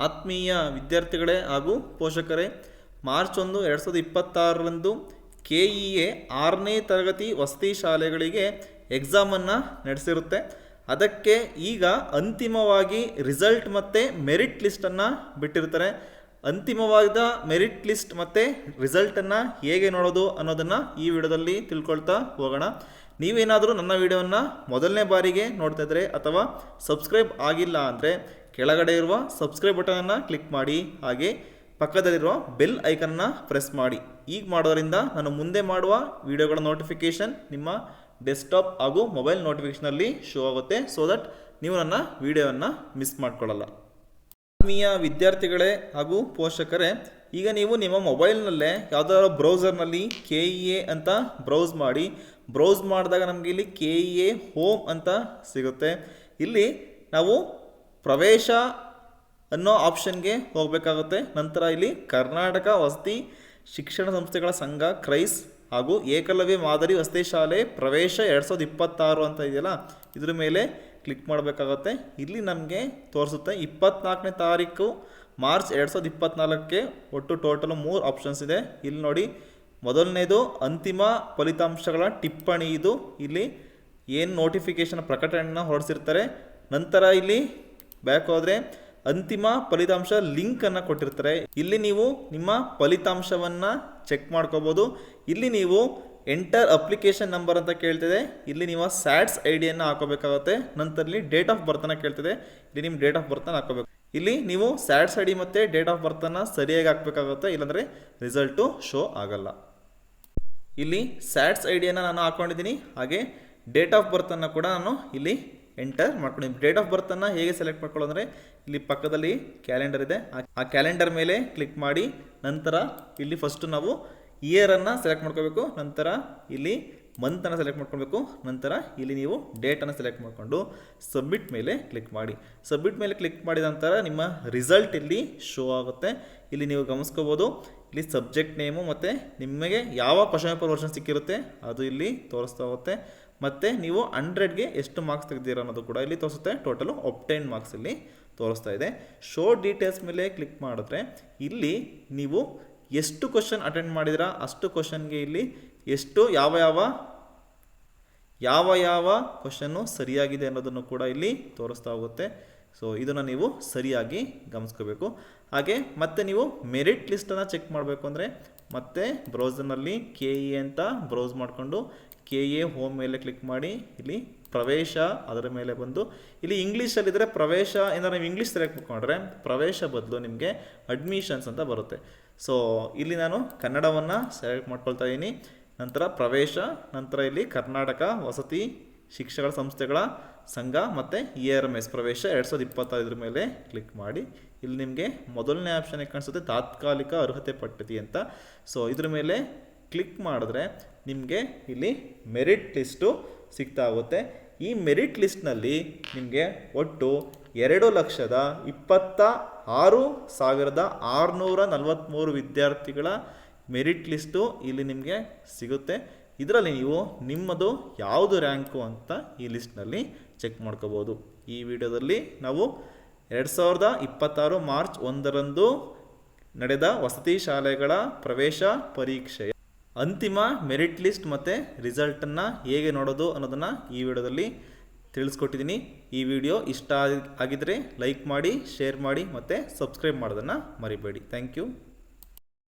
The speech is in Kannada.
ಆತ್ಮೀಯ ವಿದ್ಯಾರ್ಥಿಗಳೇ ಹಾಗೂ ಪೋಷಕರೇ, ಮಾರ್ಚ್ 1, 2026ರಂದು KEA 6ನೇ ತರಗತಿ ವಸತಿ ಶಾಲೆಗಳಿಗೆ ಎಕ್ಸಾಮನ್ನು ನಡೆಸಿರುತ್ತೆ. ಅದಕ್ಕೆ ಈಗ ಅಂತಿಮವಾಗಿ ರಿಸಲ್ಟ್ ಮತ್ತು ಮೆರಿಟ್ ಲಿಸ್ಟನ್ನು ಬಿಟ್ಟಿರ್ತಾರೆ. ಅಂತಿಮವಾದ ಮೆರಿಟ್ ಲಿಸ್ಟ್ ಮತ್ತು ರಿಸಲ್ಟನ್ನು ಹೇಗೆ ನೋಡೋದು ಅನ್ನೋದನ್ನು ಈ ವಿಡಿಯೋದಲ್ಲಿ ತಿಳ್ಕೊಳ್ತಾ ಹೋಗೋಣ. ನೀವೇನಾದರೂ ನನ್ನ ವಿಡಿಯೋವನ್ನು ಮೊದಲನೇ ಬಾರಿಗೆ ನೋಡ್ತಾ ಇದ್ದರೆ ಅಥವಾ ಸಬ್ಸ್ಕ್ರೈಬ್ ಆಗಿಲ್ಲ ಅಂದರೆ ಕೆಳಗಡೆ ಇರುವ ಸಬ್ಸ್ಕ್ರೈಬ್ ಬಟನನ್ನು ಕ್ಲಿಕ್ ಮಾಡಿ, ಹಾಗೆ ಪಕ್ಕದಲ್ಲಿರುವ ಬೆಲ್ ಐಕನ್ನ ಪ್ರೆಸ್ ಮಾಡಿ. ಈಗ ಮಾಡೋದ್ರಿಂದ ನಾನು ಮುಂದೆ ಮಾಡುವ ವಿಡಿಯೋಗಳ ನೋಟಿಫಿಕೇಷನ್ ನಿಮ್ಮ ಡೆಸ್ಕ್ಟಾಪ್ ಹಾಗೂ ಮೊಬೈಲ್ ನೋಟಿಫಿಕೇಷನಲ್ಲಿ ಶೋ ಆಗುತ್ತೆ. ಸೊ ದಟ್ ನೀವು ನನ್ನ ವಿಡಿಯೋವನ್ನು ಮಿಸ್ ಮಾಡ್ಕೊಳ್ಳಲ್ಲ. ಆತ್ಮೀಯ ವಿದ್ಯಾರ್ಥಿಗಳೇ ಹಾಗೂ ಪೋಷಕರೇ, ಈಗ ನೀವು ನಿಮ್ಮ ಮೊಬೈಲ್ನಲ್ಲೇ ಯಾವುದಾದ್ರು ಬ್ರೌಸರ್ನಲ್ಲಿ KEA ಅಂತ ಬ್ರೌಸ್ ಮಾಡಿ. ಬ್ರೌಸ್ ಮಾಡಿದಾಗ ನಮಗೆ ಇಲ್ಲಿ KEA ಹೋಮ್ ಅಂತ ಸಿಗುತ್ತೆ. ಇಲ್ಲಿ ನಾವು ಪ್ರವೇಶ ಅನ್ನೋ ಆಪ್ಷನ್ಗೆ ಹೋಗಬೇಕಾಗುತ್ತೆ. ನಂತರ ಇಲ್ಲಿ ಕರ್ನಾಟಕ ವಸತಿ ಶಿಕ್ಷಣ ಸಂಸ್ಥೆಗಳ ಸಂಘ ಕ್ರೈಸ್ ಹಾಗೂ ಏಕಲವ್ಯ ಮಾದರಿ ವಸತಿ ಶಾಲೆ ಪ್ರವೇಶ 2026 ಅಂತ ಇದೆಯಲ್ಲ, ಇದ್ರ ಮೇಲೆ ಕ್ಲಿಕ್ ಮಾಡಬೇಕಾಗುತ್ತೆ. ಇಲ್ಲಿ ನಮಗೆ ತೋರಿಸುತ್ತೆ 24ನೇ ತಾರೀಕು ಮಾರ್ಚ್ 2024ಕ್ಕೆ ಒಟ್ಟು ಟೋಟಲ್ 3 ಆಪ್ಷನ್ಸ್ ಇದೆ. ಇಲ್ಲಿ ನೋಡಿ, ಮೊದಲನೇದು ಅಂತಿಮ ಫಲಿತಾಂಶಗಳ ಟಿಪ್ಪಣಿ. ಇದು ಇಲ್ಲಿ ಏನು ನೋಟಿಫಿಕೇಷನ್ ಪ್ರಕಟಣೆಯನ್ನು ಹೊರಡಿಸಿರ್ತಾರೆ. ನಂತರ ಇಲ್ಲಿ ಬ್ಯಾಕ್ ಹೋದರೆ ಅಂತಿಮ ಫಲಿತಾಂಶ ಲಿಂಕನ್ನು ಕೊಟ್ಟಿರ್ತಾರೆ. ಇಲ್ಲಿ ನೀವು ನಿಮ್ಮ ಫಲಿತಾಂಶವನ್ನು ಚೆಕ್ ಮಾಡ್ಕೋಬೋದು. ಇಲ್ಲಿ ನೀವು ಎಂಟರ್ ಅಪ್ಲಿಕೇಶನ್ ನಂಬರ್ ಅಂತ ಕೇಳ್ತಿದೆ. ಇಲ್ಲಿ ನೀವು ಸ್ಯಾಟ್ಸ್ ಐಡಿಯನ್ನು ಹಾಕೋಬೇಕಾಗುತ್ತೆ. ನಂತರ ಇಲ್ಲಿ ಡೇಟ್ ಆಫ್ ಬರ್ತನ್ನು ಕೇಳ್ತಿದೆ. ಇಲ್ಲಿ ನಿಮ್ಮ ಡೇಟ್ ಆಫ್ ಬರ್ತನ್ನು ಹಾಕೋಬೇಕು. ಇಲ್ಲಿ ನೀವು ಸ್ಯಾಟ್ಸ್ ಐಡಿ ಮತ್ತು ಡೇಟ್ ಆಫ್ ಬರ್ತನ್ನು ಸರಿಯಾಗಿ ಹಾಕಬೇಕಾಗುತ್ತೆ, ಇಲ್ಲಾಂದರೆ ರಿಸಲ್ಟು ಶೋ ಆಗಲ್ಲ. ಇಲ್ಲಿ ಸ್ಯಾಟ್ಸ್ ಐಡಿಯನ್ನು ನಾನು ಹಾಕ್ಕೊಂಡಿದ್ದೀನಿ, ಹಾಗೆ ಡೇಟ್ ಆಫ್ ಬರ್ತನ್ನು ಕೂಡ ನಾನು ಇಲ್ಲಿ ಎಂಟರ್ ಮಾಡ್ಕೊಂಡಿದ್ದೀನಿ. ಡೇಟ್ ಆಫ್ ಬರ್ತನ್ನು ಹೇಗೆ ಸೆಲೆಕ್ಟ್ ಮಾಡ್ಕೊಳ್ಳೋದ್ರೆ ಇಲ್ಲಿ ಪಕ್ಕದಲ್ಲಿ ಕ್ಯಾಲೆಂಡರ್ ಇದೆ. ಆ ಕ್ಯಾಲೆಂಡರ್ ಮೇಲೆ ಕ್ಲಿಕ್ ಮಾಡಿ ನಂತರ ಇಲ್ಲಿ ಫಸ್ಟು ನಾವು ಇಯರನ್ನು ಸೆಲೆಕ್ಟ್ ಮಾಡ್ಕೋಬೇಕು. ನಂತರ ಇಲ್ಲಿ ಮಂತನ್ನು ಸೆಲೆಕ್ಟ್ ಮಾಡ್ಕೊಳ್ಬೇಕು. ನಂತರ ಇಲ್ಲಿ ನೀವು ಡೇಟನ್ನು ಸೆಲೆಕ್ಟ್ ಮಾಡಿಕೊಂಡು ಸಬ್ಮಿಟ್ ಮೇಲೆ ಕ್ಲಿಕ್ ಮಾಡಿ. ಸಬ್ಮಿಟ್ ಮೇಲೆ ಕ್ಲಿಕ್ ಮಾಡಿದ ನಂತರ ನಿಮ್ಮ ರಿಸಲ್ಟ್ ಇಲ್ಲಿ ಶೋ ಆಗುತ್ತೆ. ಇಲ್ಲಿ ನೀವು ಗಮನಿಸ್ಕೋಬೋದು. ಇಲ್ಲಿ ಸಬ್ಜೆಕ್ಟ್ ನೇಮು ಮತ್ತು ನಿಮಗೆ ಯಾವ ಕ್ವಶನ್ ಪೇಪರ್ ವರ್ಷನ್ ಸಿಕ್ಕಿರುತ್ತೆ ಅದು ಇಲ್ಲಿ ತೋರಿಸ್ತಾ ಹೋಗುತ್ತೆ. ಮತ್ತು ನೀವು 100ಗೆ ಎಷ್ಟು ಮಾರ್ಕ್ಸ್ ತೆಗೆದಿರೋ ಅನ್ನೋದು ಕೂಡ ಇಲ್ಲಿ ತೋರಿಸುತ್ತೆ. ಟೋಟಲು obtained ಮಾರ್ಕ್ಸ್ ಇಲ್ಲಿ ತೋರಿಸ್ತಾ ಇದೆ. ಶೋ ಡೀಟೇಲ್ಸ್ ಮೇಲೆ ಕ್ಲಿಕ್ ಮಾಡಿದ್ರೆ ಇಲ್ಲಿ ನೀವು ಎಷ್ಟು ಕ್ವಶನ್ ಅಟೆಂಡ್ ಮಾಡಿದಿರಾ ಅಷ್ಟು ಕ್ವಶನ್ಗೆ ಇಲ್ಲಿ ಎಷ್ಟು ಯಾವ ಕ್ವಶನ್ನು ಸರಿಯಾಗಿದೆ ಅನ್ನೋದನ್ನು ಕೂಡ ಇಲ್ಲಿ ತೋರಿಸ್ತಾ ಹೋಗುತ್ತೆ. ಸೊ ಇದನ್ನು ನೀವು ಸರಿಯಾಗಿ ಗಮನಿಸ್ಕೋಬೇಕು. ಹಾಗೆ ಮತ್ತೆ ನೀವು ಮೆರಿಟ್ ಲಿಸ್ಟನ್ನು ಚೆಕ್ ಮಾಡಬೇಕು ಅಂದರೆ ಮತ್ತೆ ಬ್ರೌಸರ್ನಲ್ಲಿ KEA ಅಂತ ಬ್ರೌಸ್ ಮಾಡಿಕೊಂಡು KEA ಹೋಮ್ ಮೇಲೆ ಕ್ಲಿಕ್ ಮಾಡಿ. ಇಲ್ಲಿ ಪ್ರವೇಶ ಅದರ ಮೇಲೆ ಬಂದು ಇಲ್ಲಿ ಇಂಗ್ಲೀಷಲ್ಲಿದ್ದರೆ ಪ್ರವೇಶ ಏನಾದ್ರು ನೀವು ಇಂಗ್ಲೀಷ್ ಸೆಲೆಕ್ಟ್ ಮಾಡ್ಕೊಂಡ್ರೆ ಪ್ರವೇಶ ಬದಲು ನಿಮಗೆ ಅಡ್ಮಿಷನ್ಸ್ ಅಂತ ಬರುತ್ತೆ. ಸೊ ಇಲ್ಲಿ ನಾನು ಕನ್ನಡವನ್ನು ಸೆಲೆಕ್ಟ್ ಮಾಡ್ಕೊಳ್ತಾ ಇದ್ದೀನಿ. ನಂತರ ಪ್ರವೇಶ, ನಂತರ ಇಲ್ಲಿ ಕರ್ನಾಟಕ ವಸತಿ ಶಿಕ್ಷಣ ಸಂಸ್ಥೆಗಳ ಸಂಘ ಮತ್ತು ERMS ಪ್ರವೇಶ 2025 ಮೇಲೆ ಕ್ಲಿಕ್ ಮಾಡಿ. ಇಲ್ಲಿ ನಿಮಗೆ ಮೊದಲನೇ ಆಪ್ಷನ್ ಕಾಣಿಸುತ್ತೆ ತಾತ್ಕಾಲಿಕ ಅರ್ಹತೆ ಪಟ್ಟಿ ಅಂತ. ಸೊ ಇದ್ರ ಮೇಲೆ ಕ್ಲಿಕ್ ಮಾಡಿದ್ರೆ ನಿಮಗೆ ಇಲ್ಲಿ ಮೆರಿಟ್ ಲಿಸ್ಟು ಸಿಗ್ತಾ ಹೋಗುತ್ತೆ. ಈ ಮೆರಿಟ್ ಲಿಸ್ಟ್ನಲ್ಲಿ ನಿಮಗೆ ಒಟ್ಟು 2,26,643 ವಿದ್ಯಾರ್ಥಿಗಳ ಮೆರಿಟ್ ಲಿಸ್ಟು ಇಲ್ಲಿ ನಿಮಗೆ ಸಿಗುತ್ತೆ. ಇದರಲ್ಲಿ ನೀವು ನಿಮ್ಮದು ಯಾವುದು ರ್ಯಾಂಕು ಅಂತ ಈ ಲಿಸ್ಟ್ನಲ್ಲಿ ಚೆಕ್ ಮಾಡ್ಕೋಬೋದು. ಈ ವಿಡಿಯೋದಲ್ಲಿ ನಾವು 2026 ಮಾರ್ಚ್ 1ರಂದು ನಡೆದ ವಸತಿ ಶಾಲೆಗಳ ಪ್ರವೇಶ ಪರೀಕ್ಷೆಯ ಅಂತಿಮ ಮೆರಿಟ್ ಲಿಸ್ಟ್ ಮತ್ತು ರಿಸಲ್ಟನ್ನು ಹೇಗೆ ನೋಡೋದು ಅನ್ನೋದನ್ನು ಈ ವಿಡಿಯೋದಲ್ಲಿ ತಿಳಿಸ್ಕೊಟ್ಟಿದ್ದೀನಿ. ಈ ವಿಡಿಯೋ ಇಷ್ಟ ಆಗಿದ್ದರೆ ಲೈಕ್ ಮಾಡಿ, ಶೇರ್ ಮಾಡಿ ಮತ್ತು ಸಬ್ಸ್ಕ್ರೈಬ್ ಮಾಡೋದನ್ನು ಮರಿಬೇಡಿ. Thank you.